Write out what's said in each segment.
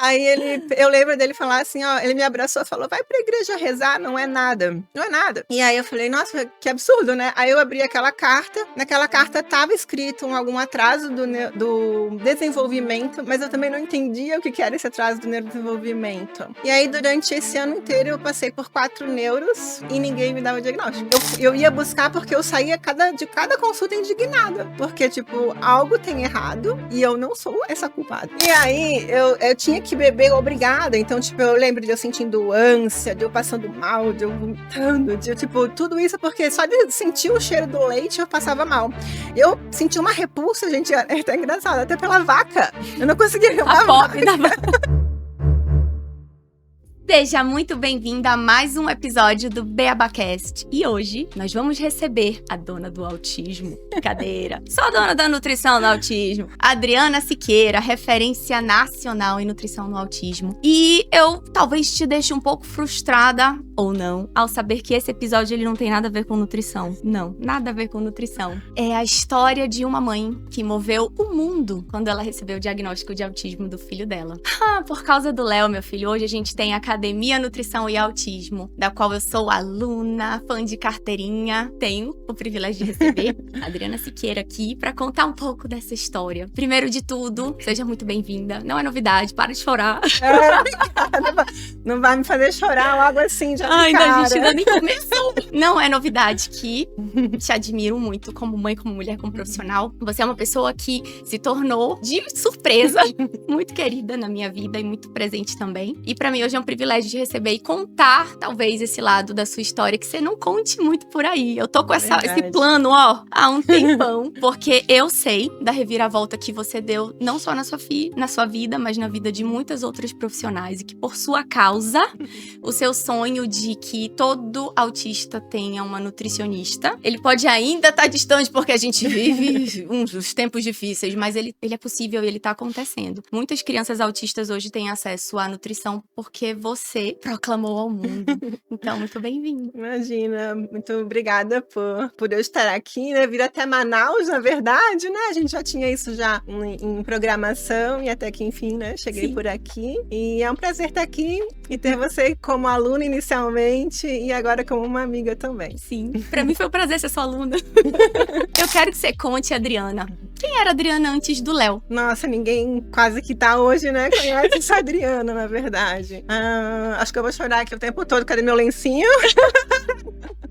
Aí eu lembro dele falar assim, ó, ele me abraçou e falou, vai pra igreja rezar, não é nada, não é nada. E aí eu falei, nossa, que absurdo, né? Aí eu abri aquela carta, naquela carta tava escrito algum atraso do desenvolvimento, mas eu também não entendia o que era esse atraso do neurodesenvolvimento. E aí durante esse ano inteiro eu passei por 4 neuros e ninguém me dava diagnóstico. Eu ia buscar porque eu saía de cada consulta indignada, porque tipo, algo tem errado e eu não sou essa culpada. E aí eu tinha que beber obrigada, então tipo, eu lembro de eu sentindo ânsia, de eu passando mal, de eu vomitando, de tipo, tudo isso porque só de sentir o cheiro do leite eu passava mal. Eu senti uma repulsa, gente, é até engraçado, até pela vaca. Eu não conseguia ver uma vaca. Seja muito bem-vinda a mais um episódio do Beabacast. E hoje nós vamos receber a dona do autismo. Brincadeira. Só a dona da nutrição no autismo. Adriana Siqueira, referência nacional em nutrição no autismo. E eu talvez te deixe um pouco frustrada, ou não, ao saber que esse episódio ele não tem nada a ver com nutrição. Não, nada a ver com nutrição. É a história de uma mãe que moveu o mundo quando ela recebeu o diagnóstico de autismo do filho dela. Por causa do Léo, meu filho, hoje a gente tem a Academia Nutrição e Autismo, da qual eu sou aluna, fã de carteirinha. Tenho o privilégio de receber a Adriana Siqueira aqui para contar um pouco dessa história. Primeiro de tudo, seja muito bem-vinda. Não é novidade, para de chorar. Não vai me fazer chorar logo assim, já ainda a gente ainda nem começou. Não é novidade que te admiro muito como mãe, como mulher, como profissional. Você é uma pessoa que se tornou, de surpresa, muito querida na minha vida e muito presente também. E para mim hoje é um privilégio de receber e contar, talvez, esse lado da sua história que você não conte muito por aí. Eu tô com esse plano, ó, há um tempão, porque eu sei da reviravolta que você deu, não só na sua vida, mas na vida de muitas outras profissionais, e que por sua causa, o seu sonho de que todo autista tenha uma nutricionista, ele pode ainda estar distante, porque a gente vive uns tempos difíceis, mas ele é possível e ele tá acontecendo. Muitas crianças autistas hoje têm acesso à nutrição porque você proclamou ao mundo. Então, muito bem-vindo. Imagina, muito obrigada por eu estar aqui, né? Vir até Manaus, na verdade, né? A gente já tinha isso já em programação e até que, enfim, né? Cheguei Sim. por aqui. E é um prazer estar aqui e ter você como aluna inicialmente e agora como uma amiga também. Sim, pra mim foi um prazer ser sua aluna. Eu quero que você conte, Adriana. Quem era a Adriana antes do Léo? Nossa, ninguém quase que tá hoje, né? Conhece essa Adriana, na verdade. Acho que eu vou chorar aqui o tempo todo. Cadê meu lencinho?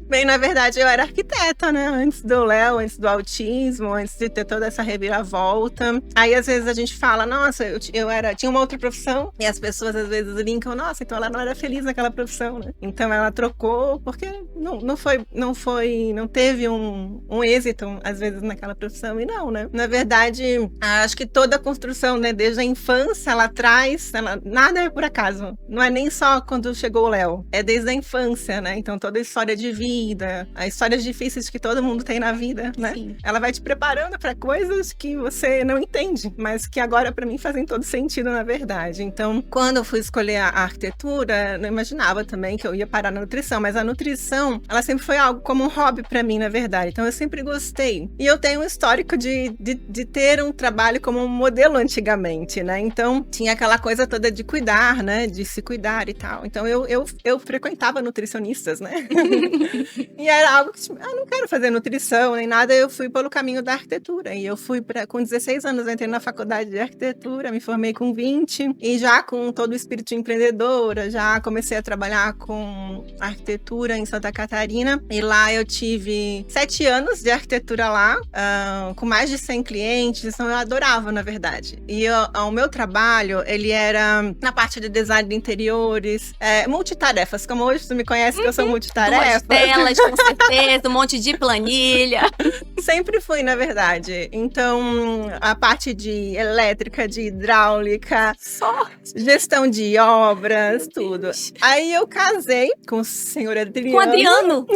Bem, na verdade, eu era arquiteta, né? Antes do Léo, antes do autismo, antes de ter toda essa reviravolta. Aí, às vezes, a gente fala, nossa, tinha uma outra profissão. E as pessoas, às vezes, linkam, nossa, então ela não era feliz naquela profissão, né? Então, ela trocou porque não teve um êxito, às vezes, naquela profissão. E não, né? Na verdade, acho que toda a construção, né? Desde a infância, ela traz... nada é por acaso. Não é nem só quando chegou o Léo. É desde a infância, né? Então, toda a história de vida, as histórias difíceis que todo mundo tem na vida, né? Sim. Ela vai te preparando para coisas que você não entende, mas que agora para mim fazem todo sentido, na verdade. Então, quando eu fui escolher a arquitetura, não imaginava também que eu ia parar na nutrição, mas a nutrição, ela sempre foi algo como um hobby para mim, na verdade. Então, eu sempre gostei. E eu tenho um histórico de ter um trabalho como um modelo antigamente, né? Então, tinha aquela coisa toda de cuidar, né? De se cuidar e tal. Então, eu frequentava nutricionistas, né? E era algo que, tipo, não quero fazer nutrição nem nada, eu fui pelo caminho da arquitetura. E eu fui com 16 anos, eu entrei na faculdade de arquitetura, me formei com 20, e já com todo o espírito empreendedora, já comecei a trabalhar com arquitetura em Santa Catarina. E lá eu tive 7 anos de arquitetura lá, com mais de 100 clientes, então eu adorava, na verdade. E o meu trabalho, ele era na parte de design de interiores, multitarefas, como hoje tu me conhece que eu sou multitarefa. Telas, com certeza, um monte de planilha. Sempre fui, na verdade. Então, a parte de elétrica, de hidráulica, gestão de obras, tudo. Aí eu casei com o senhor Adriano. Com o Adriano?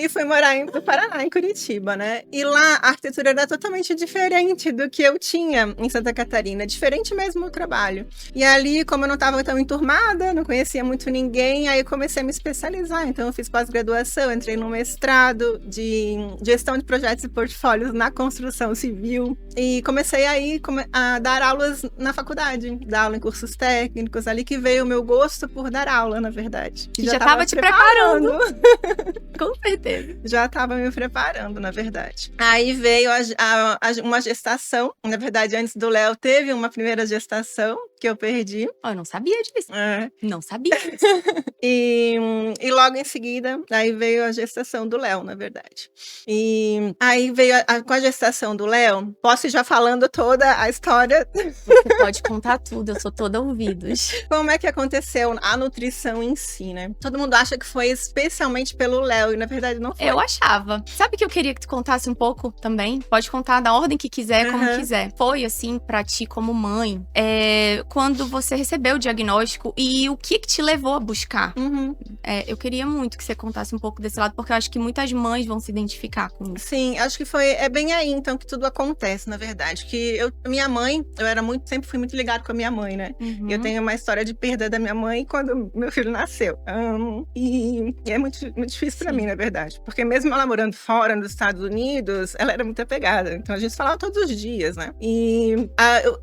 E fui morar no Paraná, em Curitiba, né? E lá a arquitetura era totalmente diferente do que eu tinha em Santa Catarina. Diferente mesmo o trabalho. E ali, como eu não estava tão enturmada, não conhecia muito ninguém, aí eu comecei a me especializar. Então eu fiz pós-graduação, entrei no mestrado de gestão de projetos e portfólios na construção civil. E comecei aí a dar aulas na faculdade. Dar aula em cursos técnicos, ali que veio o meu gosto por dar aula, na verdade. Que já estava te preparando. Com certeza. Já estava me preparando, na verdade. Aí veio uma gestação. Na verdade, antes do Léo, teve uma primeira gestação que eu perdi. Eu não sabia disso. Não sabia disso. E logo em seguida, aí veio a gestação do Léo, na verdade. E aí veio com a gestação do Léo, posso ir já falando toda a história? Você pode contar tudo, eu sou toda ouvidos. Como é que aconteceu a nutrição em si, né? Todo mundo acha que foi especialmente pelo Léo, e na verdade não foi. Eu achava. Sabe que eu queria que tu contasse um pouco também? Pode contar da ordem que quiser, como quiser. Foi assim, pra ti como mãe, quando você recebeu o diagnóstico e o que te levou a buscar? Eu queria muito que você contasse um pouco desse lado, porque eu acho que muitas mães vão se identificar com isso. Sim, acho que é bem aí, então, que tudo acontece, na verdade. Que minha mãe, sempre fui muito ligada com a minha mãe, né? Eu tenho uma história de perda da minha mãe quando meu filho nasceu. E é muito, muito difícil pra mim, na verdade. Porque mesmo ela morando fora, nos Estados Unidos, ela era muito apegada. Então a gente falava todos os dias, né? E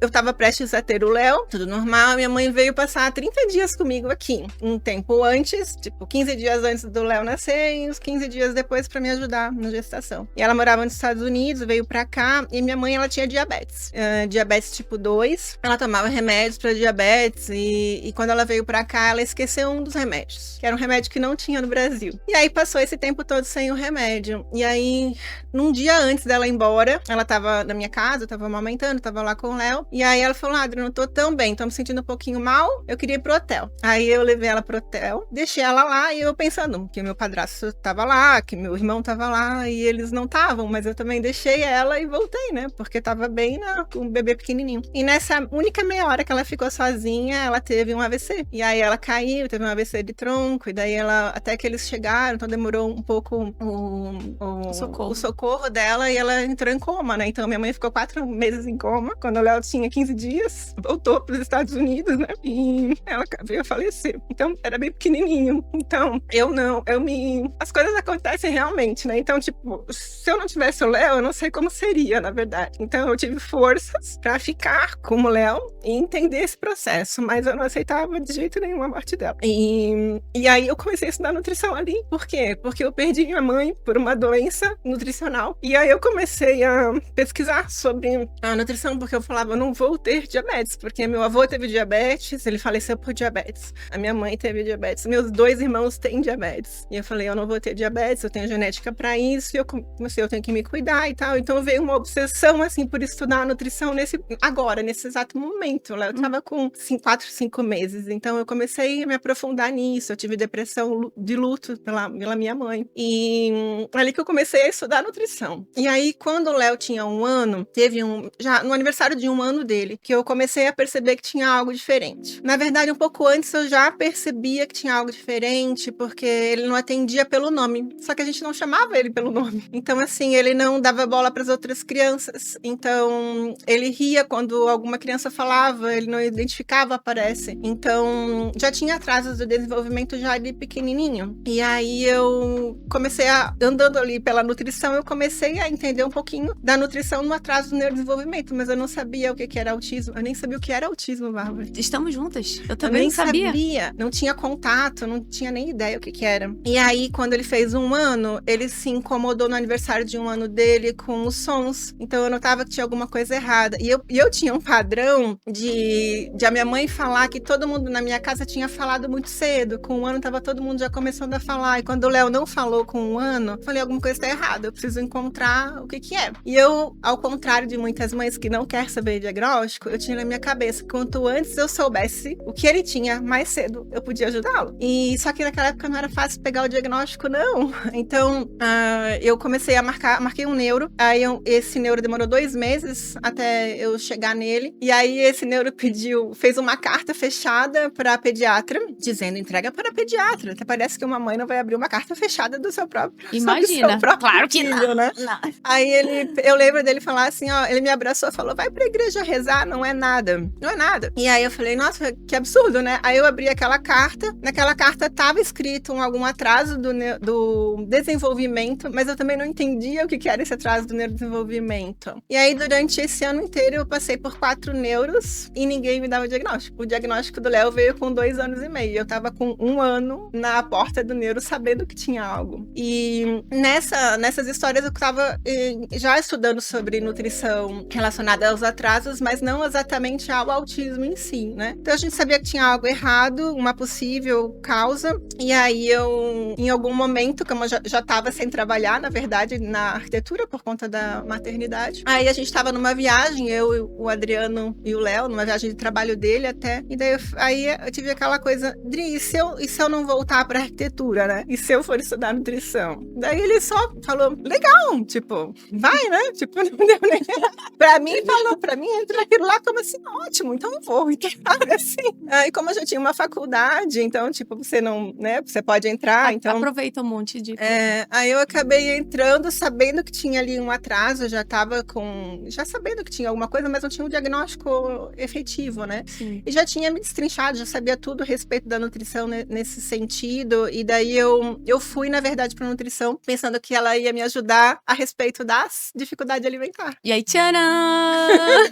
eu tava prestes a ter o Léo, tudo normal. Minha mãe veio passar 30 dias comigo aqui. Um tempo antes, tipo 15 dias antes do Léo nascer e uns 15 dias depois pra me ajudar na gestação. E ela morava nos Estados Unidos, veio pra cá. E minha mãe, ela tinha diabetes. Diabetes tipo 2. Ela tomava remédios pra diabetes. E quando ela veio pra cá, ela esqueceu um dos remédios. Que era um remédio que não tinha no Brasil. E aí passou esse tempo todo sem o remédio. E aí, num dia antes dela ir embora, ela tava na minha casa, eu tava amamentando, tava lá com o Léo. E aí ela falou, Adri, não tô tão bem, tô me sentindo um pouquinho mal, eu queria ir pro hotel. Aí eu levei ela pro hotel, deixei ela lá e eu pensando que meu padrasto tava lá, que meu irmão tava lá e eles não estavam, mas eu também deixei ela e voltei, né? Porque tava bem com o bebê pequenininho. E nessa única meia hora que ela ficou sozinha, ela teve um AVC. E aí ela caiu, teve um AVC de tronco, e daí até que eles chegaram, então demorou um pouco o socorro dela e ela entrou em coma, né? Então minha mãe ficou 4 meses em coma. Quando o Léo tinha 15 dias, voltou para os Estados Unidos, né? E ela veio a falecer. Então era bem pequenininho. Então as coisas acontecem realmente, né? Então, tipo, se eu não tivesse o Léo, eu não sei como seria, na verdade. Então eu tive forças para ficar com o Léo e entender esse processo, mas eu não aceitava de jeito nenhum a morte dela. E aí eu comecei a estudar nutrição ali. Por quê? Porque eu perdi minha mãe por uma doença nutricional. E aí eu comecei a pesquisar sobre a nutrição, porque eu falava, eu não vou ter diabetes, porque meu avô teve diabetes, ele faleceu por diabetes. A minha mãe teve diabetes, meus 2 irmãos têm diabetes. E eu falei, eu não vou ter diabetes, eu tenho genética pra isso, e eu comecei, eu tenho que me cuidar e tal. Então veio uma obsessão, assim, por estudar a nutrição nesse exato momento. Eu tava com 4, 5 meses, então eu comecei a me aprofundar nisso. Eu tive depressão de luto pela minha mãe. E ali que eu comecei a estudar nutrição. E aí, quando o Léo tinha 1 ano, já no aniversário de 1 ano dele, que eu comecei a perceber que tinha algo diferente. Na verdade, um pouco antes eu já percebia que tinha algo diferente, porque ele não atendia pelo nome. Só que a gente não chamava ele pelo nome. Então, assim, ele não dava bola para as outras crianças. Então, ele ria quando alguma criança falava, ele não identificava, parece. Então, já tinha atrasos do desenvolvimento já de pequenininho. E aí eu comecei andando ali pela nutrição, eu comecei a entender um pouquinho da nutrição no atraso do neurodesenvolvimento, mas eu não sabia o que era autismo. Eu nem sabia o que era autismo, Bárbara. Estamos juntas. Eu também não sabia. Não tinha contato, não tinha nem ideia o que era. E aí, quando ele fez 1 ano, ele se incomodou no aniversário de 1 ano dele com os sons. Então eu notava que tinha alguma coisa errada. E eu tinha um padrão de a minha mãe falar que todo mundo na minha casa tinha falado muito cedo. Com 1 ano tava todo mundo já começando a falar. E quando o Léo não falou com 1 ano, falei, alguma coisa tá errada, eu preciso encontrar o que é. E eu, ao contrário de muitas mães que não querem saber de diagnóstico, eu tinha na minha cabeça, quanto antes eu soubesse o que ele tinha, mais cedo eu podia ajudá-lo. E só que naquela época não era fácil pegar o diagnóstico, não. Então, eu comecei a marquei um neuro, aí esse neuro demorou 2 meses até eu chegar nele, e aí esse neuro fez uma carta fechada pra pediatra, dizendo entrega para a pediatra. Até parece que uma mãe não vai abrir uma carta fechada do seu próprio Imagina, seu próprio claro que filho, não. né? Não. Aí eu lembro dele falar assim, ó, ele me abraçou e falou, vai pra igreja rezar, não é nada. Não é nada. E aí eu falei, nossa, que absurdo, né? Aí eu abri aquela carta, naquela carta tava escrito algum atraso do desenvolvimento, mas eu também não entendia o que era esse atraso do neurodesenvolvimento. E aí, durante esse ano inteiro, eu passei por 4 neuros e ninguém me dava o diagnóstico. O diagnóstico do Léo veio com 2 anos e meio. Eu tava com 1 ano na porta do neuro, sabendo que tinha algo. E nessas histórias eu tava já estudando sobre nutrição relacionada aos atrasos, mas não exatamente ao autismo em si, né? Então a gente sabia que tinha algo errado, uma possível causa, e aí eu, em algum momento, como eu já estava sem trabalhar, na verdade, na arquitetura, por conta da maternidade, aí a gente estava numa viagem, eu, o Adriano e o Léo, numa viagem de trabalho dele até, e daí aí eu tive aquela coisa, Dri, e se eu não voltar pra arquitetura, né? E se eu for estudar nutrição? Daí ele só falou, legal, tipo, vai, né? Tipo, não deu nem... Pra mim, entrou aquilo lá como assim, ótimo, então eu vou, então, assim. Aí, como eu já tinha uma faculdade, então, tipo, você não, né, você pode entrar, então... Aproveita um monte de... aí eu acabei entrando, sabendo que tinha ali um atraso, já sabendo que tinha alguma coisa, mas não tinha um diagnóstico efetivo, né? Sim. E já tinha me destrinchado, já sabia tudo a respeito da nutrição nesse sentido, e daí eu fui, na verdade, pra nutrição, pensando que ela ia me ajudar a respeito das dificuldades alimentar. E aí, tcharam!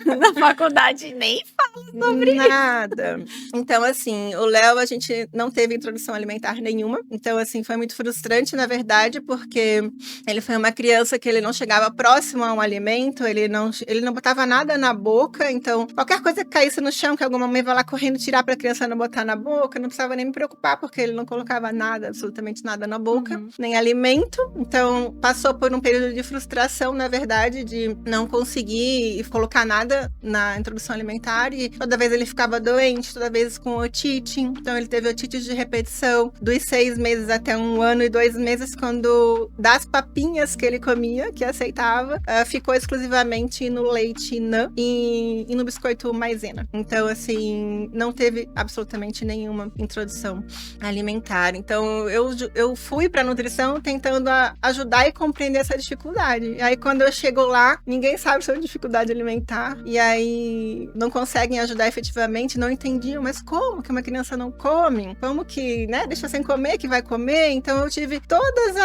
Na faculdade nem fala sobre nada. Então, assim, o Léo, a gente não teve introdução alimentar nenhuma. Então, assim, foi muito frustrante, na verdade, porque ele foi uma criança que ele não chegava próximo a um alimento, ele não botava nada na boca. Então, qualquer coisa que caísse no chão, que alguma mãe vai lá correndo tirar pra criança não botar na boca, não precisava nem me preocupar, porque ele não colocava nada, absolutamente nada na boca, nem alimento. Então, passou por um período de frustração, na verdade, de não conseguir colocar nada na introdução alimentar, e toda vez ele ficava doente, toda vez com otite. Então ele teve otite de repetição dos 6 meses até 1 ano e 2 meses, quando das papinhas que ele comia, que aceitava, ficou exclusivamente no leite NAN e no biscoito maisena. Então, assim, não teve absolutamente nenhuma introdução alimentar. Então eu fui pra nutrição tentando ajudar e compreender essa dificuldade. E aí, quando eu chego lá, ninguém sabe sobre dificuldade alimentar, e aí não conseguem ajudar efetivamente, não entendiam, mas como que uma criança não come? Como que, né, deixa sem comer que vai comer? Então eu tive todas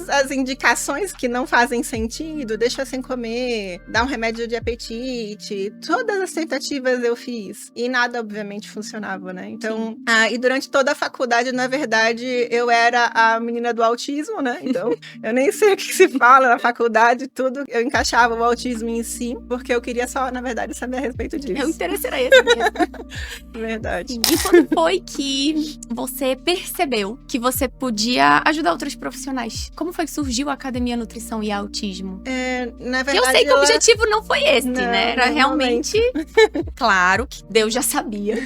as indicações que não fazem sentido, deixa sem comer, dá um remédio de apetite, todas as tentativas eu fiz, e nada obviamente funcionava, né? Então, e durante toda a faculdade, na verdade, eu era a menina do autismo, né? Então, eu nem sei o que se fala na faculdade, tudo, eu encaixava o autismo em si, porque eu queria só, na verdade, saber a respeito disso. O interesse era esse mesmo. Verdade. E quando foi que você percebeu que você podia ajudar outros profissionais? Como foi que surgiu a Academia Nutrição e Autismo? Na verdade, eu sei que o objetivo não foi esse, não, né? Era realmente... Claro que Deus já sabia.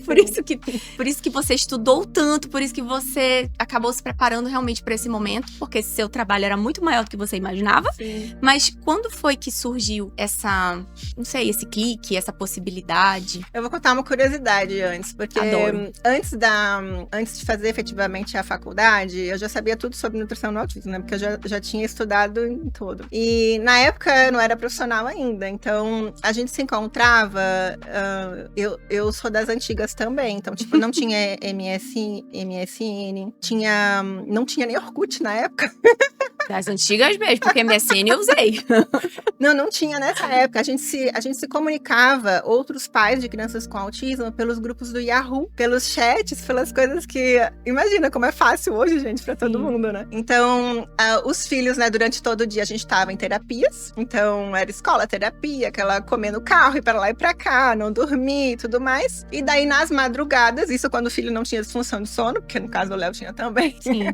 por isso que você estudou tanto, por isso que você acabou se preparando realmente para esse momento, porque seu trabalho era muito maior do que você imaginava. Sim. Mas quando foi que surgiu esse clique, essa possibilidade? Eu vou contar uma curiosidade antes, porque Adoro. antes de fazer efetivamente a faculdade, eu já sabia tudo sobre nutrição no autismo, né? Porque eu já tinha estudado em todo. E na época eu não era profissional ainda, então a gente se encontrava, eu sou das antigas também, então tipo, não tinha MSN, não tinha nem Orkut na época. Das antigas mesmo, porque MSN eu usei. Não tinha nessa época. A gente se comunicava, outros pais de crianças com autismo, pelos grupos do Yahoo, pelos chats, pelas coisas que... Imagina como é fácil hoje, gente, pra todo mundo, né? Então, os filhos, né, durante todo o dia a gente tava em terapias. Então, era escola, terapia, aquela comer no carro, ir pra lá e pra cá, não dormir e tudo mais. E daí, nas madrugadas, isso quando o filho não tinha disfunção de sono, porque no caso o Léo tinha também. Sim.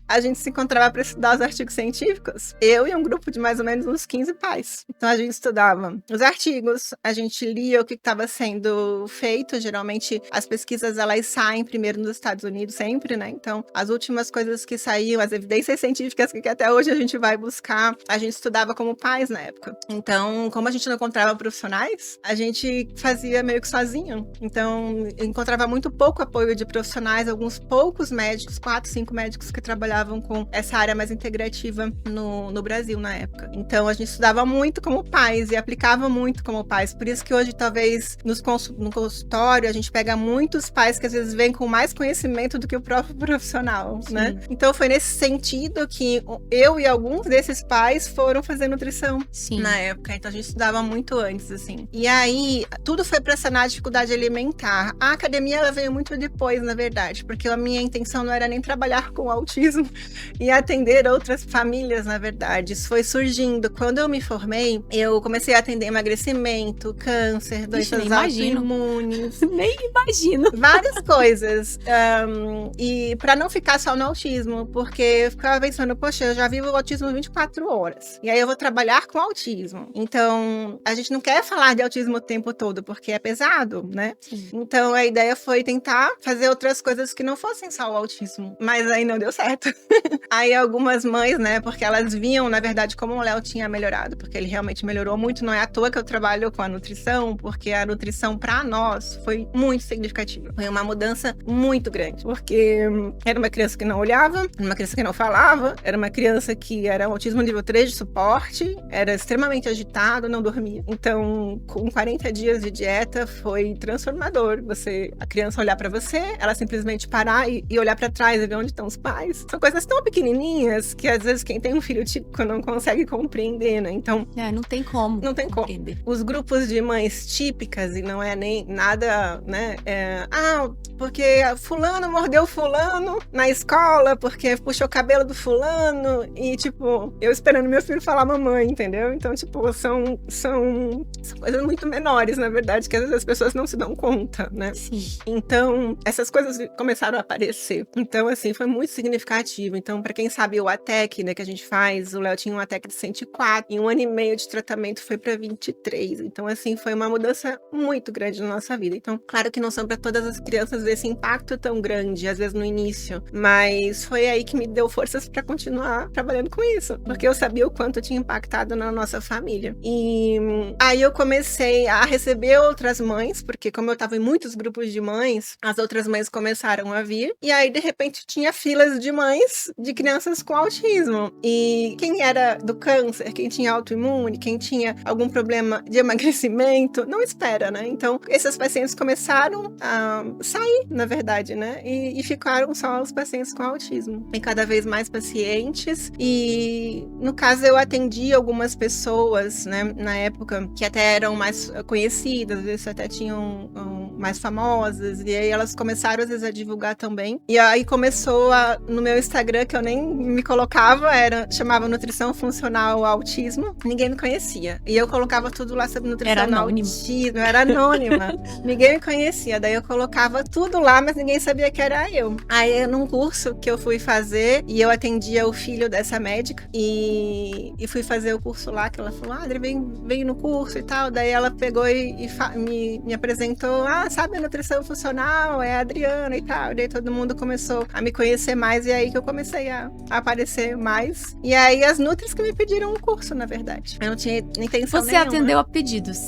A gente se encontrava pra estudar os artigos artigos científicos, eu e um grupo de mais ou menos uns 15 pais. Então a gente estudava os artigos, a gente lia o que estava sendo feito. Geralmente as pesquisas elas saem primeiro nos Estados Unidos sempre, né? Então as últimas coisas que saíam, as evidências científicas que até hoje a gente vai buscar, a gente estudava como pais na época. Então, como a gente não encontrava profissionais, a gente fazia meio que sozinho. Então, encontrava muito pouco apoio de profissionais, alguns poucos médicos, 4, 5 médicos que trabalhavam com essa área mais integrativa no Brasil na época. Então, a gente estudava muito como pais e aplicava muito como pais. Por isso que hoje, talvez, no consultório, a gente pega muitos pais que às vezes vêm com mais conhecimento do que o próprio profissional, Sim. né? Então, foi nesse sentido que eu e alguns desses pais foram fazer nutrição Sim. na época. Então, a gente estudava muito antes, assim. E aí, tudo foi pra sanar a dificuldade alimentar. A academia, ela veio muito depois, na verdade, porque a minha intenção não era nem trabalhar com autismo e atender outras famílias, na verdade. Isso foi surgindo. Quando eu me formei, eu comecei a atender emagrecimento, câncer, doenças autoimunes. Nem imagino. Várias coisas. E pra não ficar só no autismo, porque eu ficava pensando, poxa, eu já vivo o autismo 24 horas. E aí eu vou trabalhar com autismo. Então, a gente não quer falar de autismo o tempo todo, porque é pesado, né? Sim. Então, a ideia foi tentar fazer outras coisas que não fossem só o autismo. Mas aí não deu certo. Aí algumas mães, né, porque elas viam, na verdade, como o Léo tinha melhorado, porque ele realmente melhorou muito. Não é à toa que eu trabalho com a nutrição, porque a nutrição pra nós foi muito significativa. Foi uma mudança muito grande, porque era uma criança que não olhava, era uma criança que não falava, era uma criança que era autismo nível 3 de suporte, era extremamente agitado, não dormia. Então, com 40 dias de dieta, foi transformador. A criança olhar pra você, ela simplesmente parar e olhar pra trás e ver onde estão os pais. São coisas tão pequenininhas que, às vezes, quem tem um filho típico não consegue compreender, né? Então... não tem como. Não tem como. Os grupos de mães típicas, e não é nem nada, né? Porque fulano mordeu fulano na escola, porque puxou o cabelo do fulano, e, tipo, eu esperando meu filho falar mamãe, entendeu? Então, tipo, são coisas muito menores, na verdade, que às vezes as pessoas não se dão conta, né? Sim. Então, essas coisas começaram a aparecer. Então, assim, foi muito significativo. Então, pra quem sabe o ATEC, né, que a gente faz, o Léo tinha um ATEC de 104, em 1 ano e meio de tratamento foi pra 23. Então, assim, foi uma mudança muito grande na nossa vida. Então, claro que não são pra todas as crianças esse impacto tão grande, às vezes no início, mas foi aí que me deu forças pra continuar trabalhando com isso, porque eu sabia o quanto tinha impactado na nossa família. E aí eu comecei a receber outras mães, porque como eu tava em muitos grupos de mães, as outras mães começaram a vir, e aí de repente tinha filas de mães de crianças com autismo. E quem era do câncer, quem tinha autoimune, quem tinha algum problema de emagrecimento, não espera, né? Então, esses pacientes começaram a sair, na verdade, né? E ficaram só os pacientes com autismo. Tem cada vez mais pacientes e, no caso, eu atendi algumas pessoas, né, na época, que até eram mais conhecidas, às vezes até tinham mais famosas, e aí elas começaram, às vezes, a divulgar também. E aí começou no meu Instagram, que eu nem me colocava, chamava Nutrição Funcional Autismo, ninguém me conhecia. E eu colocava tudo lá sobre nutrição autismo, era anônima. Ninguém me conhecia, daí eu colocava tudo lá, mas ninguém sabia que era eu. Aí, num curso que eu fui fazer, e eu atendia o filho dessa médica, e fui fazer o curso lá, que ela falou, Adri, vem no curso e tal. Daí ela pegou e me apresentou, sabe a nutrição funcional, é a Adriana e tal. Daí todo mundo começou a me conhecer mais, e aí que eu comecei a aparecer mais. E aí as nutris que me pediram um curso, na verdade. Eu não tinha intenção Você nenhuma. atendeu a pedidos.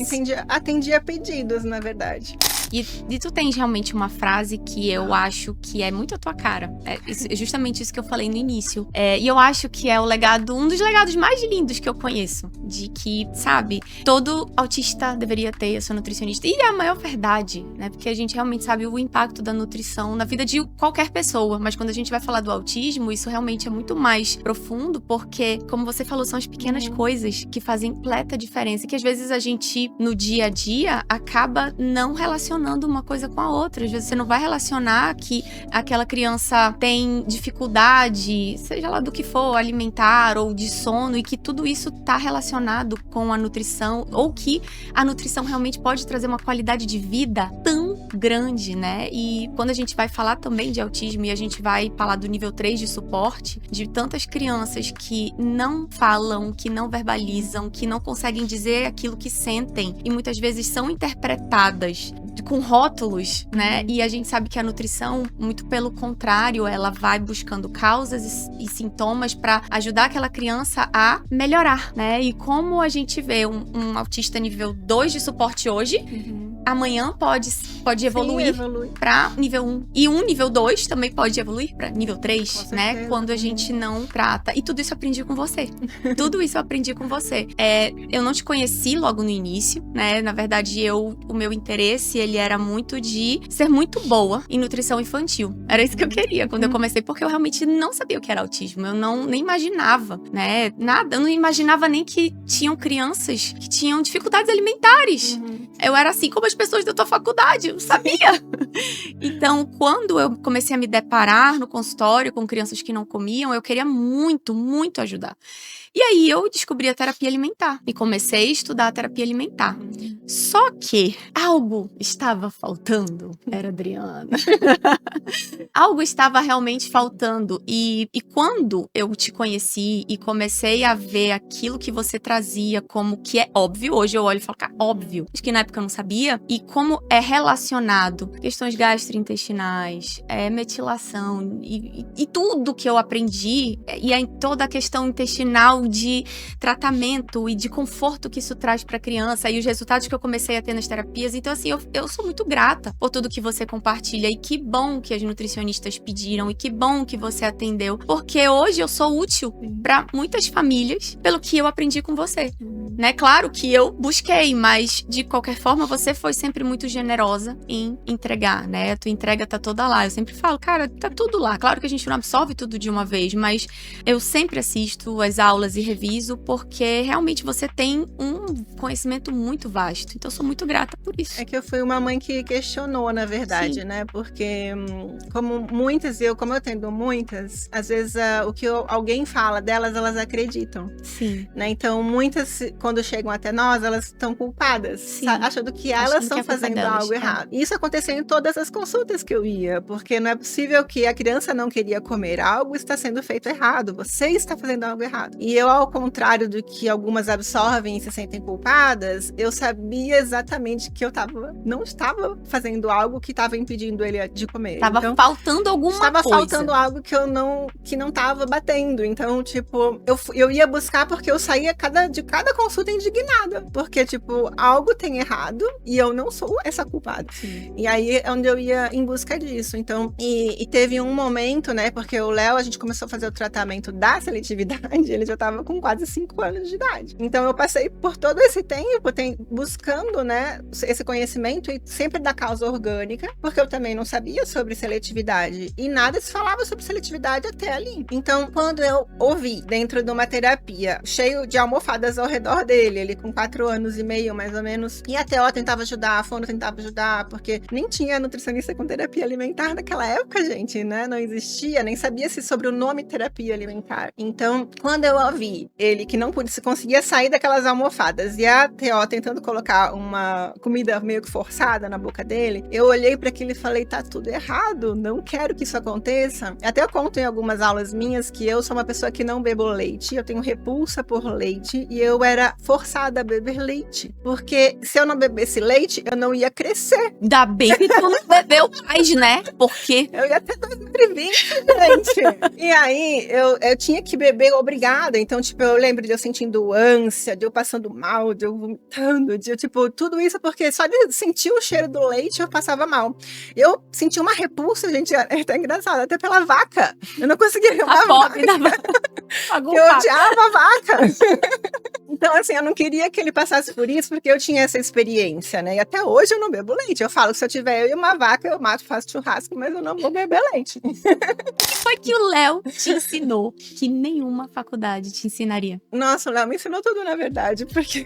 Atendi a pedidos, na verdade. E tu tens realmente uma frase que eu acho que é muito a tua cara. É justamente isso que eu falei no início. E eu acho que é um dos legados mais lindos que eu conheço. De que, sabe, todo autista deveria ter a sua nutricionista. E é a maior verdade, né? Porque a gente realmente sabe o impacto da nutrição na vida de qualquer pessoa. Mas quando a gente vai falar do autismo, isso realmente é muito mais profundo, porque, como você falou, são as pequenas coisas que fazem completa diferença. Que às vezes a gente, no dia a dia, acaba não relacionando uma coisa com a outra. Às vezes você não vai relacionar que aquela criança tem dificuldade, seja lá do que for, alimentar ou de sono, e que tudo isso tá relacionado com a nutrição, ou que a nutrição realmente pode trazer uma qualidade de vida tão grande, né? E quando a gente vai falar também de autismo e a gente vai falar do nível 3 de suporte, de tantas crianças que não falam, que não verbalizam, que não conseguem dizer aquilo que sentem e muitas vezes são interpretadas com rótulos, né? E a gente sabe que a nutrição, muito pelo contrário, ela vai buscando causas e sintomas para ajudar aquela criança a melhorar, né? E como a gente vê um autista nível 2 de suporte hoje, amanhã pode evoluir para nível 1. E um nível 2 também pode evoluir para nível 3, né? Quando a gente não trata. E tudo isso eu aprendi com você. Tudo isso eu aprendi com você. Eu não te conheci logo no início, né? Na verdade, o meu interesse, ele era muito de ser muito boa em nutrição infantil. Era isso que eu queria quando eu comecei, porque eu realmente não sabia o que era autismo. Eu nem imaginava, né? Nada. Eu não imaginava nem que tinham crianças que tinham dificuldades alimentares. Eu era assim como as pessoas da tua faculdade, eu não sabia. Então, quando eu comecei a me deparar no consultório com crianças que não comiam, eu queria muito, muito ajudar. E aí eu descobri a terapia alimentar e comecei a estudar a terapia alimentar. Só que algo estava faltando, era Adriana. Algo estava realmente faltando. E quando eu te conheci e comecei a ver aquilo que você trazia como que é óbvio, hoje eu olho e falo, cara, óbvio. Acho que na época eu não sabia. E como é relacionado questões gastrointestinais, metilação e tudo que eu aprendi, e toda a questão intestinal de tratamento e de conforto que isso traz para a criança e os resultados que eu comecei a ter nas terapias. Então, assim, eu sou muito grata por tudo que você compartilha e que bom que as nutricionistas pediram e que bom que você atendeu, porque hoje eu sou útil para muitas famílias pelo que eu aprendi com você, né? Claro que eu busquei, mas de qualquer forma você foi sempre muito generosa em entregar, né? A tua entrega tá toda lá. Eu sempre falo, cara, tá tudo lá. Claro que a gente não absorve tudo de uma vez, mas eu sempre assisto as aulas e reviso, porque realmente você tem um conhecimento muito vasto. Então eu sou muito grata por isso. É que eu fui uma mãe que questionou, na verdade, Sim. né? Porque como eu atendo muitas, às vezes o que alguém fala delas, elas acreditam. Sim. Né? Então muitas, quando chegam até nós, elas estão culpadas, achando que elas estão fazendo algo errado. Isso aconteceu em todas as consultas que eu ia, porque não é possível que a criança não queria comer algo, está sendo feito errado, você está fazendo algo errado. E eu, ao contrário do que algumas absorvem e se sentem culpadas, eu sabia exatamente que eu não estava fazendo algo que estava impedindo ele de comer. Estava faltando alguma coisa. Estava faltando algo que não estava batendo. Então, tipo, eu ia buscar porque eu saía de cada consulta indignada. Porque, tipo, algo tem errado e eu não sou essa culpada. Sim. E aí é onde eu ia em busca disso. Então, e teve um momento, né? Porque o Léo, a gente começou a fazer o tratamento da seletividade, ele já estava com quase 5 anos de idade. Então, eu passei por todo esse tempo buscando, né, esse conhecimento e sempre da causa orgânica, porque eu também não sabia sobre seletividade e nada se falava sobre seletividade até ali. Então, quando eu ouvi dentro de uma terapia cheio de almofadas ao redor dele, ele com 4 anos e meio, mais ou menos, e a TO tentava ajudar, a Fono tentava ajudar, porque nem tinha nutricionista com terapia alimentar naquela época, gente, né? Não existia, nem sabia-se sobre o nome terapia alimentar. Então, quando eu ouvi ele que não conseguia sair daquelas almofadas e a TO tentando colocar uma comida meio que forçada na boca dele, eu olhei para aquilo e falei, tá tudo errado, não quero que isso aconteça. Até eu conto em algumas aulas minhas que eu sou uma pessoa que não bebo leite, eu tenho repulsa por leite e eu era forçada a beber leite, porque se eu não bebesse leite, eu não ia crescer. Ainda bem que tu não bebeu mais, né? Porque eu ia ter 2020, gente. E aí, eu tinha que beber obrigada. Então, tipo, eu lembro de eu sentindo ânsia, de eu passando mal, de eu vomitando, tipo, tudo isso porque só de sentir o cheiro do leite eu passava mal. Eu senti uma repulsa, gente, é até engraçado, até pela vaca. Eu não conseguia ver uma vaca. Eu odiava a vaca. Então, assim, eu não queria que ele passasse por isso, porque eu tinha essa experiência, né? E até hoje eu não bebo leite. Eu falo que se eu tiver eu e uma vaca, eu mato, faço churrasco, mas eu não vou beber leite. O que foi que o Léo te ensinou que nenhuma faculdade te ensinaria? Nossa, o Léo me ensinou tudo, na verdade, porque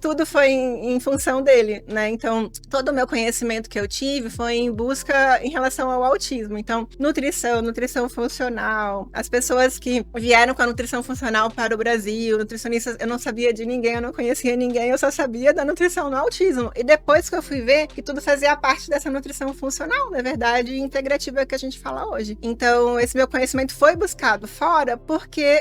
tudo foi em função dele, né? Então, todo o meu conhecimento que eu tive foi em busca em relação ao autismo. Então, nutrição funcional, as pessoas que vieram com a nutrição funcional para o Brasil, nutricionistas nutricionistas, eu não sabia de ninguém, eu não conhecia ninguém, eu só sabia da nutrição no autismo. E depois que eu fui ver que tudo fazia parte dessa nutrição funcional, na verdade, integrativa que a gente fala hoje. Então, esse meu conhecimento foi buscado fora,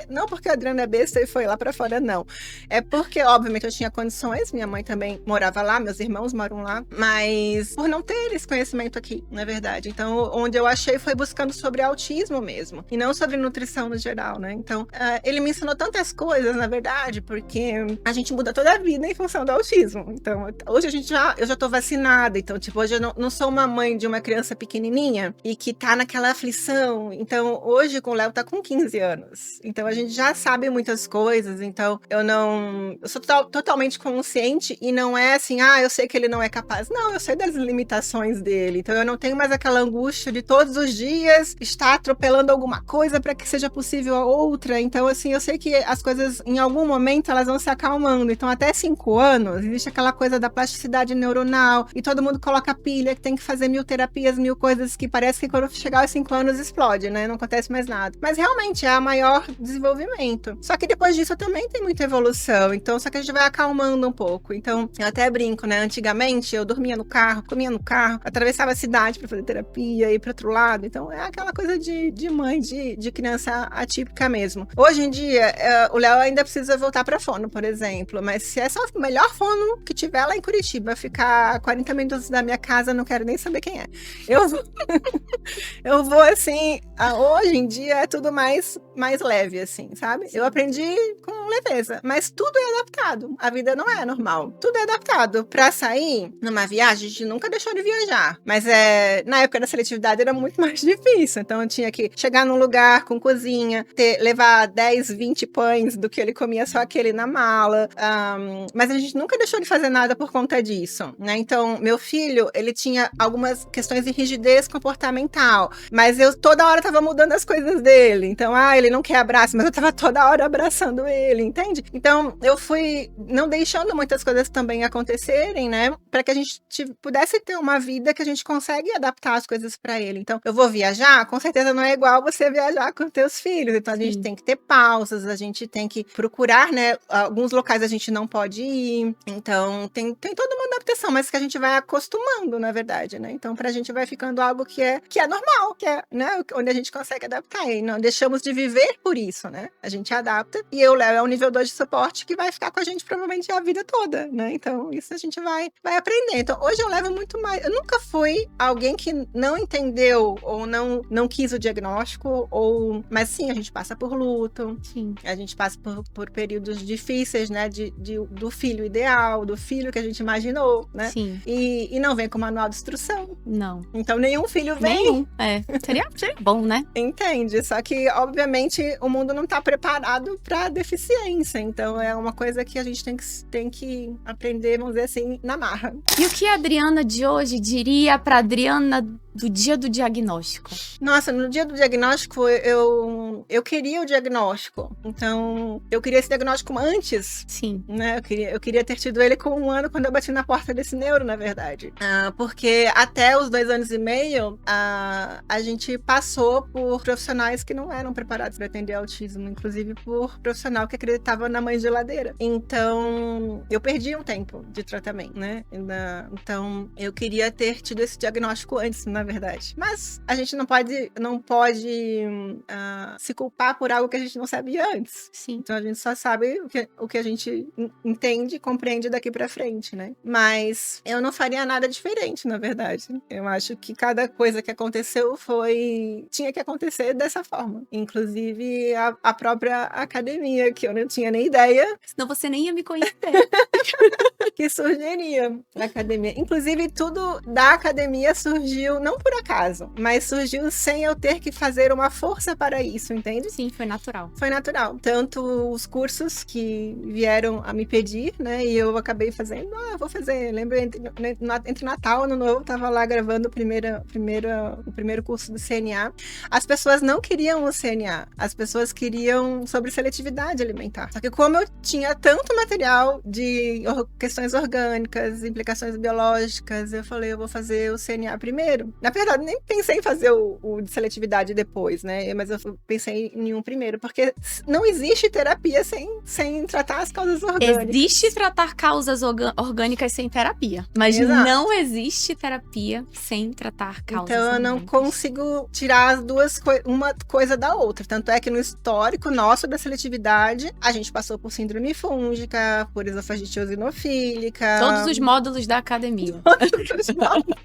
não porque a Adriana é besta e foi lá pra fora, não. É porque, obviamente, eu tinha condições, minha mãe também morava lá, meus irmãos moram lá, mas por não ter esse conhecimento aqui, na verdade. Então, onde eu achei foi buscando sobre autismo mesmo, e não sobre nutrição no geral, né? Então, ele me ensinou tantas coisas, na verdade, porque a gente muda toda a vida em função do autismo. Então, hoje eu já tô vacinada, então, tipo, hoje eu não sou uma mãe de uma criança pequenininha e que tá naquela aflição. Então, hoje com o Léo tá com 15 anos. Então, a gente já sabe muitas coisas, então eu sou totalmente consciente e não é assim, eu sei que ele não é capaz. Não, eu sei das limitações dele. Então, eu não tenho mais aquela angústia de todos os dias estar atropelando alguma coisa para que seja possível a outra. Então, assim, eu sei que as coisas, em algum momento, elas vão se acalmando. Então, até 5 anos, existe aquela coisa da plasticidade neuronal e todo mundo coloca pilha, que tem que fazer 1000 terapias, 1000 coisas que parece que quando chegar aos 5 anos explode, né? Não acontece mais nada. Mas, realmente, é o maior desenvolvimento. Só que depois disso também tem muita evolução. Então, só que a gente vai acalmando um pouco. Então, eu até brinco, né? Antigamente, eu dormia no carro, comia no carro, atravessava a cidade para fazer terapia, ir para outro lado. Então, é aquela coisa de mãe, de criança atípica mesmo. Hoje em dia, o Léo ainda precisa voltar para fono, por exemplo. Mas se é só o melhor fono que tiver lá em Curitiba, ficar 40 minutos da minha casa, não quero nem saber quem é. Eu vou assim, hoje em dia é tudo mais leve, assim, sabe? Eu aprendi com leveza, mas tudo é adaptado. A vida não é normal. Tudo é adaptado. Pra sair numa viagem, a gente nunca deixou de viajar. Mas na época da seletividade era muito mais difícil. Então eu tinha que chegar num lugar com cozinha, levar 10, 20 pães do que ele comia só aquele na mala. Mas a gente nunca deixou de fazer nada por conta disso, né? Então, meu filho, ele tinha algumas questões de rigidez comportamental, mas eu toda hora tava mudando as coisas dele. Então, ele não quer abraço, mas eu tava toda hora abraçando ele, entende? Então, eu fui não deixando muitas coisas também acontecerem, né? Para que a gente pudesse ter uma vida que a gente consegue adaptar as coisas para ele. Então, eu vou viajar, com certeza não é igual você viajar com teus filhos. Então, a gente tem que ter pausas, a gente tem que procurar, né? Alguns locais a gente não pode ir. Então, tem toda uma adaptação, mas que a gente vai acostumando, na verdade, né? Então, pra gente vai ficando algo que é normal, que é, né? Onde a gente consegue adaptar. E não deixamos de viver por isso, né? A gente adapta. E o Léo é o nível 2 de suporte que vai ficar com a gente provavelmente a vida toda, né? Então, isso a gente vai aprender. Então, hoje eu levo muito mais. Eu nunca fui alguém que não entendeu ou não quis o diagnóstico, mas sim, a gente passa por luto. Sim. A gente passa por períodos difíceis, né? Do filho ideal, do filho que a gente imaginou, né? Sim. E não vem com manual de instrução. Não. Então, nenhum filho vem. Nenhum. Seria bom, né? Entende? Só que, obviamente, o mundo não tá preparado pra deficiência. Então, é uma coisa que a gente tem que aprender, vamos dizer assim, na marra. E o que a Adriana de hoje diria pra Adriana do dia do diagnóstico? Nossa, no dia do diagnóstico, eu queria o diagnóstico. Então, eu queria esse diagnóstico antes. Sim. Né? Eu queria ter tido ele com 1 ano quando eu bati na porta desse neuro, na verdade. Porque até os 2 anos e meio, a gente passou por profissionais que não eram preparados para atender autismo, inclusive por profissional que acreditava na mãe geladeira. Então, eu perdi um tempo de tratamento, né? Então, eu queria ter tido esse diagnóstico antes, na verdade. Mas a gente não pode se culpar por algo que a gente não sabia antes. Sim. Então, a gente só sabe o que a gente entende e compreende daqui pra frente, né? Mas eu não faria nada diferente, na verdade. Eu acho que cada coisa que aconteceu tinha que acontecer dessa forma. Inclusive a própria academia, que eu não tinha nem ideia. Senão você nem ia me conhecer. Que surgiria na academia. Inclusive, tudo da academia surgiu, não por acaso, mas surgiu sem eu ter que fazer uma força para isso, entende? Sim, foi natural. Foi natural. Tanto os cursos que vieram a me pedir, né? E eu acabei fazendo, eu vou fazer. Lembro, entre Natal e Ano Novo, eu tava lá gravando o primeiro curso do CNA. As pessoas não queriam o CNA. As pessoas queriam sobre seletividade alimentar. Só que como eu tinha tanto material de questões orgânicas, implicações biológicas, eu falei, eu vou fazer o CNA primeiro. Na verdade, nem pensei em fazer o de seletividade depois, né? Mas eu pensei em um primeiro, porque não existe terapia sem tratar as causas orgânicas. Existe tratar causas orgânicas sem terapia, mas Exato. não existe terapia sem tratar causas Então eu não orgânicas. consigo tirar as duas uma coisa da outra. Tanto é que no histórico nosso da seletividade, a gente passou por síndrome fúngica, por esofagite eosinofílica. Todos os módulos da academia.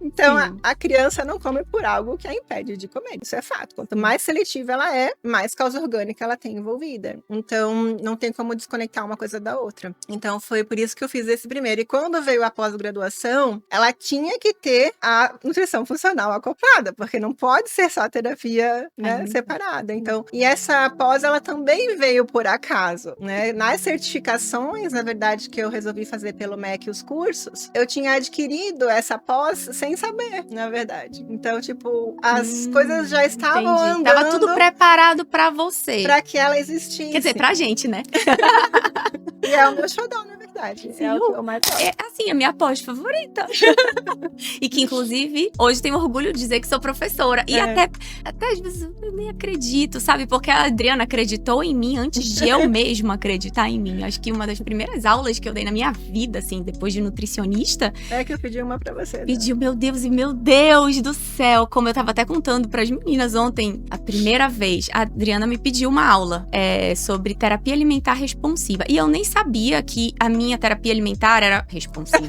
Então Sim. a criança não come por algo que a impede de comer. Isso é fato. Quanto mais seletiva ela é, mais causa orgânica ela tem envolvida. Então não tem como desconectar uma coisa da outra. Então foi por isso que eu fiz esse primeiro. E quando veio a pós-graduação, ela tinha que ter a nutrição funcional acoplada, porque não pode ser só terapia, né, separada. Então, e essa pós ela também veio por acaso, né? Nas certificações, na verdade, que eu resolvi fazer pelo MEC os cursos, eu tinha adquirido essa pós sem saber, na verdade. Então, tipo, as coisas já estavam andando. Tava tudo preparado pra você. Pra que ela existisse. Quer dizer, pra gente, né? E é o meu xodó, na verdade. Sim, é o que eu mais gosto. É, assim, a minha pós favorita. E que, inclusive, hoje tenho orgulho de dizer que sou professora. E até às vezes eu nem acredito, sabe? Porque a Adriana acreditou em mim antes de eu mesma acreditar em mim. Acho que uma das primeiras aulas que eu dei na minha vida, assim, depois de nutricionista... É que eu pedi uma pra você. Pediu, meu Deus do céu. Como eu tava até contando pras meninas ontem, a primeira vez, a Adriana me pediu uma aula sobre terapia alimentar responsiva. E eu nem sabia que a minha terapia alimentar era responsiva.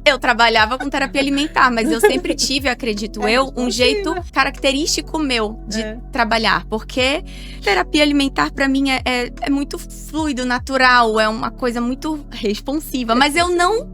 Eu trabalhava com terapia alimentar, mas eu sempre tive, acredito um jeito característico meu de trabalhar. Porque terapia alimentar, pra mim, é muito fluido, natural, é uma coisa muito responsiva. Mas eu não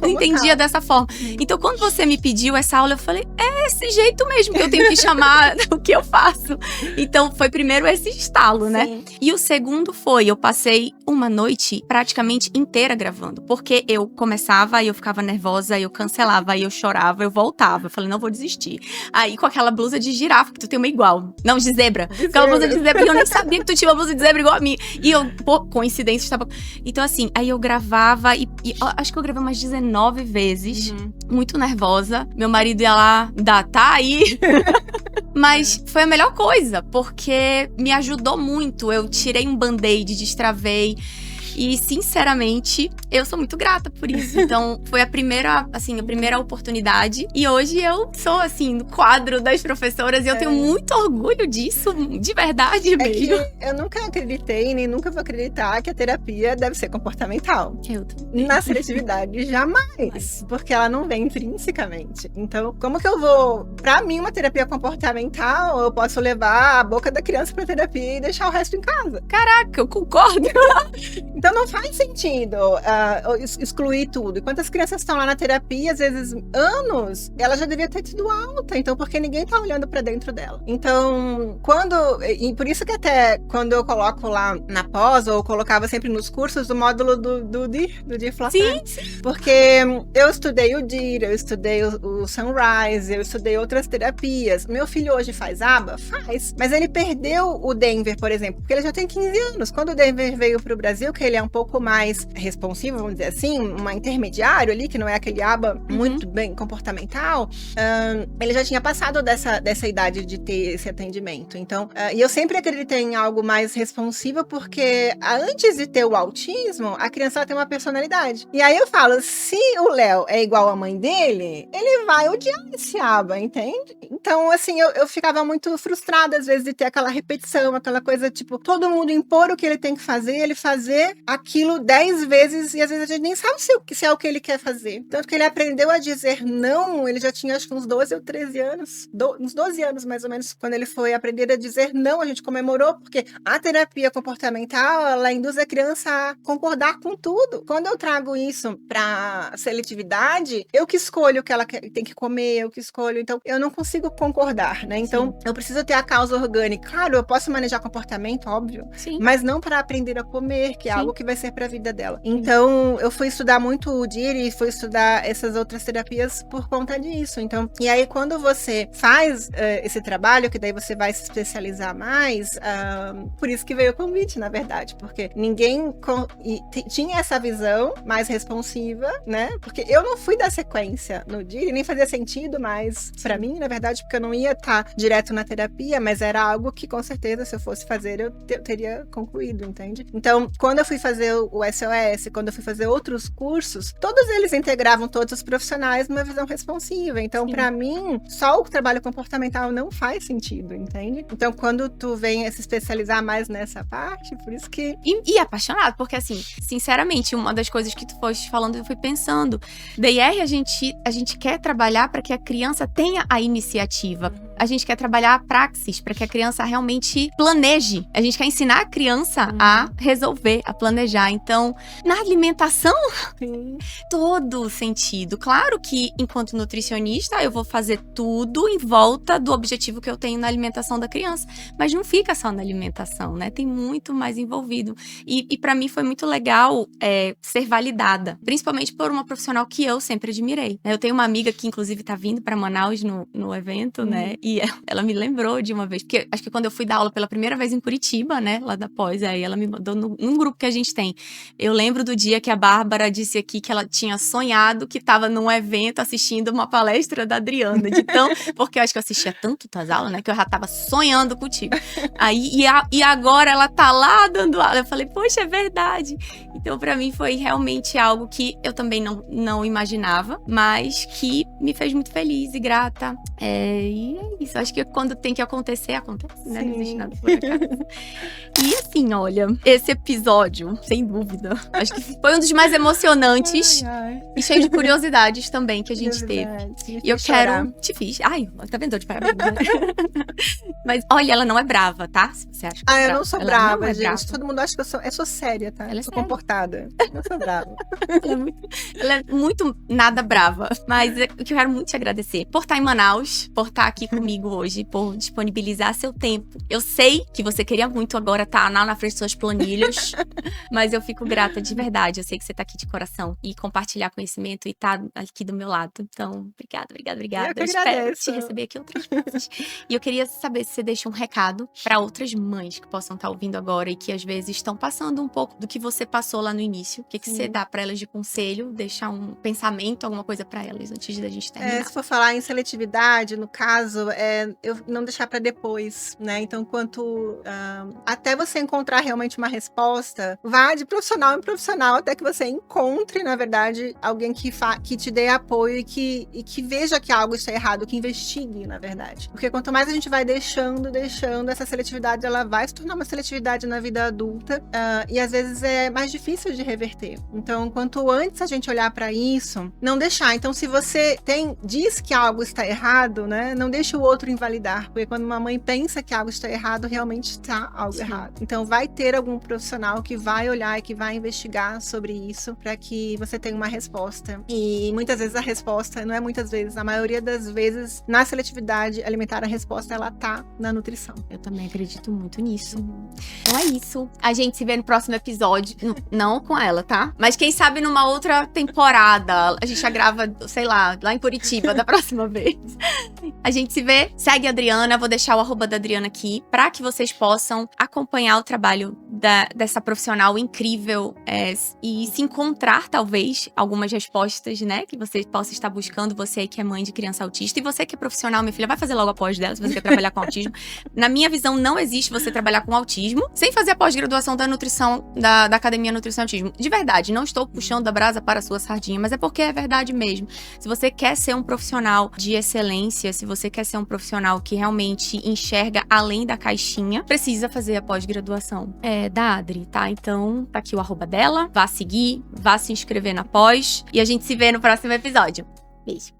entendia dessa forma. Então, quando você me pediu essa aula, eu falei, é esse jeito mesmo que eu tenho que chamar o que eu faço. Então, foi primeiro esse estalo, né? Sim. E o segundo eu passei uma noite praticamente inteira gravando. Porque eu começava, aí eu ficava nervosa, aí eu cancelava, aí eu chorava, eu voltava. Eu falei, não vou desistir. Aí, com aquela blusa de girafa, que tu tem uma igual. Não, de zebra. Aquela blusa de zebra, e eu nem sabia que tu tinha uma blusa de zebra igual a mim. E eu, coincidência, estava... Então, assim, aí eu gravava, e acho que eu gravei umas 19 vezes. Muito nervosa. Meu marido ia lá, tá aí. Mas foi a melhor coisa, porque me ajudou muito. Eu tirei um band-aid, destravei. E, sinceramente, eu sou muito grata por isso. Então, foi a primeira oportunidade. E hoje eu sou, assim, no quadro das professoras. E eu tenho muito orgulho disso, de verdade mesmo. Que eu nunca acreditei, nem nunca vou acreditar que a terapia deve ser comportamental. Eu também. Na seletividade, jamais. Porque ela não vem intrinsecamente. Então, como que eu vou... Pra mim, uma terapia comportamental, eu posso levar a boca da criança pra terapia e deixar o resto em casa. Caraca, eu concordo. Então não faz sentido excluir tudo. E quantas crianças estão lá na terapia, às vezes anos, ela já devia ter tido alta. Então, porque ninguém tá olhando pra dentro dela. Então, e por isso que até quando eu coloco lá na pós, ou colocava sempre nos cursos, o módulo do DIR Flatar. Sim. Porque eu estudei o DIR, eu estudei o Sunrise, eu estudei outras terapias. Meu filho hoje faz aba? Faz. Mas ele perdeu o Denver, por exemplo, porque ele já tem 15 anos. Quando o Denver veio pro Brasil, que ele é um pouco mais responsivo, vamos dizer assim, um intermediário ali, que não é aquele aba muito bem comportamental, ele já tinha passado dessa idade de ter esse atendimento. Então, e eu sempre acreditei em algo mais responsivo, porque antes de ter o autismo, a criança tem uma personalidade. E aí eu falo, se o Léo é igual à mãe dele, ele vai odiar esse aba, entende? Então, assim, eu ficava muito frustrada, às vezes, de ter aquela repetição, aquela coisa, tipo, todo mundo impor o que ele tem que fazer, ele fazer aquilo 10 vezes, e às vezes a gente nem sabe se é o que ele quer fazer. Tanto que ele aprendeu a dizer não, ele já tinha acho que uns 12 ou 13 anos, uns 12 anos mais ou menos, quando ele foi aprender a dizer não, a gente comemorou, porque a terapia comportamental, ela induz a criança a concordar com tudo. Quando eu trago isso pra seletividade, eu que escolho o que ela tem que comer, eu que escolho, então eu não consigo concordar, né? Então, eu preciso ter a causa orgânica. Claro, eu posso manejar comportamento, óbvio, mas não para aprender a comer, que é algo algo que vai ser pra vida dela. Então, eu fui estudar muito o DIRI e fui estudar essas outras terapias por conta disso. Então, e aí quando você faz esse trabalho, que daí você vai se especializar mais, por isso que veio o convite, na verdade, porque ninguém tinha essa visão mais responsiva, né? Porque eu não fui dar sequência no DIRI, nem fazia sentido mais pra mim, na verdade, porque eu não ia estar direto na terapia, mas era algo que com certeza, se eu fosse fazer, eu teria concluído, entende? Então, quando eu fui fazer o SOS, quando eu fui fazer outros cursos, todos eles integravam todos os profissionais numa visão responsiva. Então, pra mim, só o trabalho comportamental não faz sentido, entende? Então, quando tu vem se especializar mais nessa parte, por isso que... E apaixonado, porque assim, sinceramente, uma das coisas que tu foste falando, eu fui pensando. DIR, a gente quer trabalhar para que a criança tenha a iniciativa. A gente quer trabalhar a praxis, para que a criança realmente planeje. A gente quer ensinar a criança a resolver, a planejar. Então, na alimentação, todo sentido. Claro que, enquanto nutricionista, eu vou fazer tudo em volta do objetivo que eu tenho na alimentação da criança. Mas não fica só na alimentação, né? Tem muito mais envolvido. E para mim foi muito legal ser validada. Principalmente por uma profissional que eu sempre admirei. Eu tenho uma amiga que, inclusive, tá vindo para Manaus no evento, né? E ela me lembrou de uma vez, porque acho que quando eu fui dar aula pela primeira vez em Curitiba, né, lá da pós, aí ela me mandou num grupo que a gente tem. Eu lembro do dia que a Bárbara disse aqui que ela tinha sonhado que estava num evento assistindo uma palestra da Adriana, porque eu acho que eu assistia tanto das aulas, né, que eu já tava sonhando contigo. Aí, e agora ela tá lá dando aula. Eu falei, poxa, é verdade. Então, pra mim, foi realmente algo que eu também não imaginava, mas que me fez muito feliz e grata. E é isso. Acho que quando tem que acontecer, acontece, né? Não existe nada por acaso. E assim, olha, esse episódio, sem dúvida, acho que foi um dos mais emocionantes e cheio de curiosidades também que a gente teve. E eu quero... Te fiz. Ai, tá vendo? De parabéns. Mas, olha, ela não é brava, tá? Se você acha que eu não sou brava, gente. Brava. Todo mundo acha que eu sou séria, tá? Eu sou comportada. Eu não sou brava. Ela é muito nada brava. Mas eu quero muito te agradecer por estar em Manaus, por estar aqui comigo hoje, por disponibilizar seu tempo. Eu sei que você queria muito agora estar na frente das suas planilhas, mas eu fico grata de verdade. Eu sei que você tá aqui de coração e compartilhar conhecimento e tá aqui do meu lado. Então, obrigada. Eu espero te receber aqui outras vezes. E eu queria saber se você deixa um recado para outras mães que possam estar ouvindo agora e que às vezes estão passando um pouco do que você passou lá no início. O que você dá para elas de conselho, deixar um pensamento, alguma coisa para elas antes da gente terminar? Se for falar em seletividade, no caso, eu não deixar para depois, né? Então, até você encontrar realmente uma resposta, vá de profissional em profissional até que você encontre, na verdade, alguém que te dê apoio e que veja que algo está errado, que investigue, na verdade. Porque quanto mais a gente vai deixando, essa seletividade, ela vai se tornar uma seletividade na vida adulta, e às vezes é mais difícil de reverter. Então, quanto antes a gente olhar para isso, não deixar. Então, se você diz que algo está errado, né, não deixe o outro invalidar, porque quando uma mãe pensa que algo está errado, realmente está algo errado. Então, vai ter algum profissional que vai olhar e que vai investigar sobre isso para que você tenha uma resposta. E muitas vezes a resposta, não é muitas vezes, a maioria das vezes, na seletividade alimentar, a resposta, ela tá na nutrição. Eu também acredito muito nisso. Então é isso. A gente se vê no próximo episódio. Não com ela, tá? Mas quem sabe numa outra temporada. A gente já grava, sei lá em Curitiba da próxima vez. A gente se vê. Segue a Adriana. Vou deixar o @ da Adriana aqui pra que vocês possam acompanhar o trabalho dessa profissional incrível e se encontrar, talvez, algumas respostas, né? Que você possa estar buscando. Você que é mãe de criança autista e você que é profissional, minha filha, vai fazer logo a pós dela se você quer trabalhar com autismo. Na minha visão, não existe você trabalhar com autismo sem fazer a pós-graduação da nutrição, da Academia Nutrição e Autismo. De verdade, não estou puxando a brasa para a sua sardinha, mas é porque é verdade mesmo. Se você quer ser um profissional de excelência, se você quer ser um profissional que realmente enxerga além da caixinha, precisa fazer a pós-graduação da Adri, tá? Então, tá aqui o @ dela. Vá seguir, vá se inscrever na pós e a gente se vê no próximo episódio. Beijo.